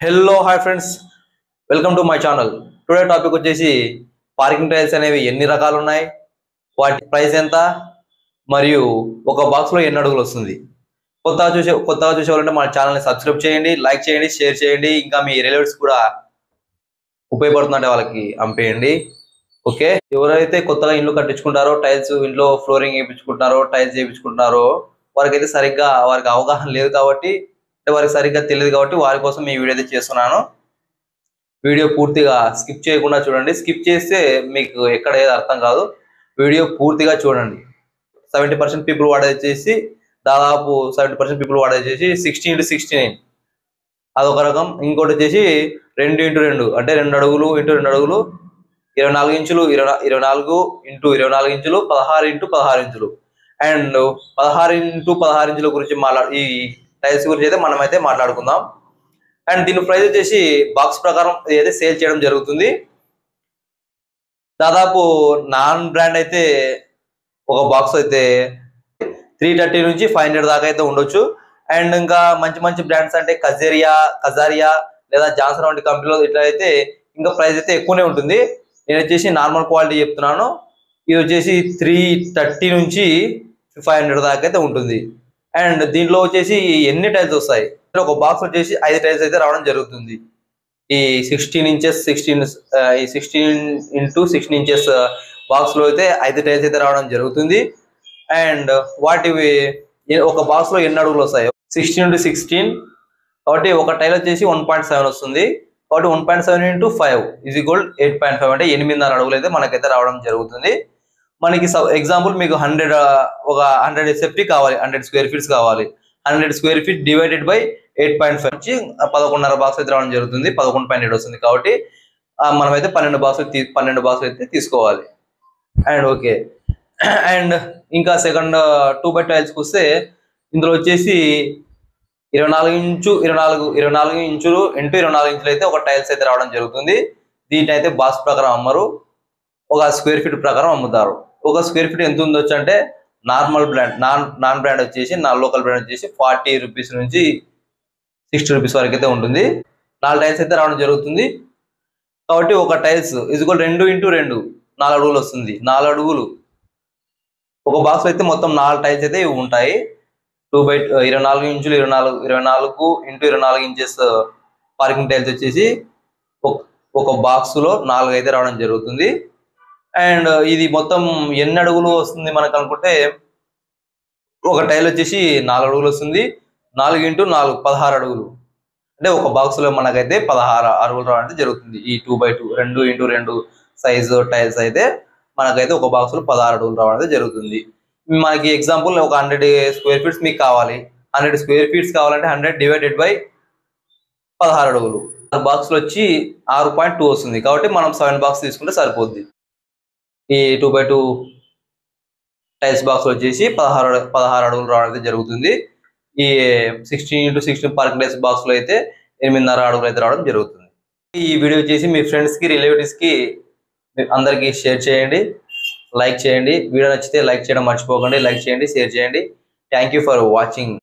Hello hi friends, welcome to my channel. Today topic వచ్చేసి parking tiles అనేవి ఎన్ని రకాలు ఉన్నాయి, వాటి ప్రైస్ ఎంత, మరియు ఒక బాక్స్లో ఎన్ని అడుగులు వస్తుంది. కొత్తగా చూసేవాళ్ళంటే మన ఛానల్ని సబ్స్క్రైబ్ చేయండి, లైక్ చేయండి, షేర్ చేయండి. ఇంకా మీ రిలేటివ్స్ కూడా ఉపయోగపడుతుందంటే వాళ్ళకి పంపేయండి. ఓకే, ఎవరైతే కొత్తగా ఇల్లు కట్టించుకుంటారో, టైల్స్ ఇంట్లో ఫ్లోరింగ్ వేయించుకుంటున్నారో, టైల్స్ వేయించుకుంటున్నారో వారికి సరిగ్గా అవగాహన లేదు కాబట్టి, వారికి సరిగ్గా తెలియదు కాబట్టి వారి కోసం ఈ వీడియో అయితే చేస్తున్నాను. వీడియో పూర్తిగా స్కిప్ చేయకుండా చూడండి. స్కిప్ చేస్తే మీకు ఎక్కడ ఏది అర్థం కాదు. వీడియో పూర్తిగా చూడండి. 70% పీపుల్ వాడేది చేసి, దాదాపు 70% పీపుల్ వాడేది చేసి 16x16 అదొక రకం. ఇంకోటి వచ్చేసి 2x2 అంటే 2 అడుగులు ఇంటూ 2 అడుగులు 24 ఇంచులు 24 ఇంటూ 24 ఇంచులు 16x16 ఇంచులు. అండ్ 16x16 ఇంచుల గురించి ఈ టైల్స్ గురించి అయితే మనమైతే మాట్లాడుకుందాం. అండ్ దీని ప్రైస్ వచ్చేసి బాక్స్ ప్రకారం అయితే సేల్ చేయడం జరుగుతుంది. దాదాపు నాన్ బ్రాండ్ అయితే ఒక బాక్స్ అయితే 330 నుంచి 500 దాకా అయితే ఉండొచ్చు. అండ్ ఇంకా మంచి మంచి బ్రాండ్స్ అంటే కజారియా లేదా జాన్సన్ వంటి కంపెనీలో ఇట్లా అయితే ఇంకా ప్రైస్ అయితే ఎక్కువనే ఉంటుంది. నేను వచ్చేసి నార్మల్ క్వాలిటీ చెప్తున్నాను. ఇది వచ్చేసి 330 నుంచి 500 దాకా అయితే ఉంటుంది. అండ్ దీంట్లో వచ్చేసి ఎన్ని టైల్స్ వస్తాయి, ఒక బాక్స్ వచ్చేసి 5 టైల్స్ అయితే రావడం జరుగుతుంది. ఈ 16 ఇంటూ 16 ఇంచెస్ బాక్స్ లో అయితే 5 టైల్స్ అయితే రావడం జరుగుతుంది. అండ్ వాటివి ఒక బాక్స్ లో ఎన్ని అడుగులు వస్తాయి, 16x16 కాబట్టి ఒక టైల్ వచ్చేసి 1.7 వస్తుంది. కాబట్టి 1.7 ఇంటూ 5 = 8.5 అంటే 8.5 అడుగులు అయితే మనకైతే రావడం జరుగుతుంది. మనకి ఎగ్జాంపుల్ మీకు 100 SFT కావాలి, 100 స్క్వేర్ ఫీట్స్ కావాలి. 100 స్క్వేర్ ఫీట్ డివైడెడ్ బై 8.5 నుంచి 11.5 బాక్స్ అయితే రావడం జరుగుతుంది. 11.7 వస్తుంది. కాబట్టి మనమైతే 12 బాక్సులు అయితే తీసుకోవాలి. అండ్ ఓకే, అండ్ ఇంకా సెకండ్ 2x2 టైల్స్కి వస్తే ఇందులో వచ్చేసి 24 ఇంచులు ఇంటూ 24 ఇంచులు అయితే ఒక టైల్స్ అయితే రావడం జరుగుతుంది. దీంట్లో అయితే బాక్స్ ప్రకారం అమ్మరు, ఒక స్క్వేర్ ఫీట్ ప్రకారం అమ్ముతారు. ఒక స్క్వేర్ ఫీట్ ఎంత ఉండొచ్చు అంటే నార్మల్ బ్రాండ్ నాన్ బ్రాండ్ వచ్చేసి లోకల్ బ్రాండ్ వచ్చేసి 40 రూపీస్ నుంచి 60 రూపీస్ వరకు అయితే ఉంటుంది. 4 టైల్స్ అయితే రావడం జరుగుతుంది. కాబట్టి ఒక టైల్స్ = 2x2 4 అడుగులు వస్తుంది. 4 అడుగులు ఒక బాక్స్ అయితే మొత్తం 4 టైల్స్ అయితే ఉంటాయి. 24 ఇంచులు 24 ఇంటూ 24 ఇంచెస్ పార్కింగ్ టైల్స్ వచ్చేసి ఒక బాక్స్ లో 4 అయితే రావడం జరుగుతుంది. అండ్ ఇది మొత్తం ఎన్ని అడుగులు వస్తుంది మనకు అనుకుంటే, ఒక టైల్ వచ్చేసి 4 అడుగులు వస్తుంది. 4 ఇంటూ 4 16 అడుగులు అంటే ఒక బాక్స్ లో మనకైతే 16 అడుగులు రావడం జరుగుతుంది. ఈ 2x2 2x2 సైజు టైల్స్ అయితే మనకైతే ఒక బాక్స్ లో 16 అడుగులు రావడం జరుగుతుంది. మనకి ఎగ్జాంపుల్ ఒక 100 స్క్వేర్ ఫీట్స్ మీకు కావాలి. 100 స్క్వేర్ ఫీట్స్ కావాలంటే 100 డివైడెడ్ బై 16 అడుగులు. బాక్స్ లో వచ్చి 6.2 వస్తుంది. కాబట్టి మనం 7 బాక్స్ తీసుకుంటే సరిపోద్ది. ఈ 2x2 టైల్స్ బాక్స్ వచ్చేసి 16 అడుగులు రావడం జరుగుతుంది. ఈ 16x16 పార్కింగ్ టైల్స్ బాక్స్ లో అయితే 8.5 అడుగులు అయితే రావడం జరుగుతుంది. ఈ వీడియో వచ్చేసి మీ ఫ్రెండ్స్ కి, రిలేటివ్స్ కి అందరికి షేర్ చేయండి, లైక్ చేయండి. వీడియో నచ్చితే లైక్ చేయడం మర్చిపోకండి. లైక్ చేయండి, షేర్ చేయండి. Thank you for watching.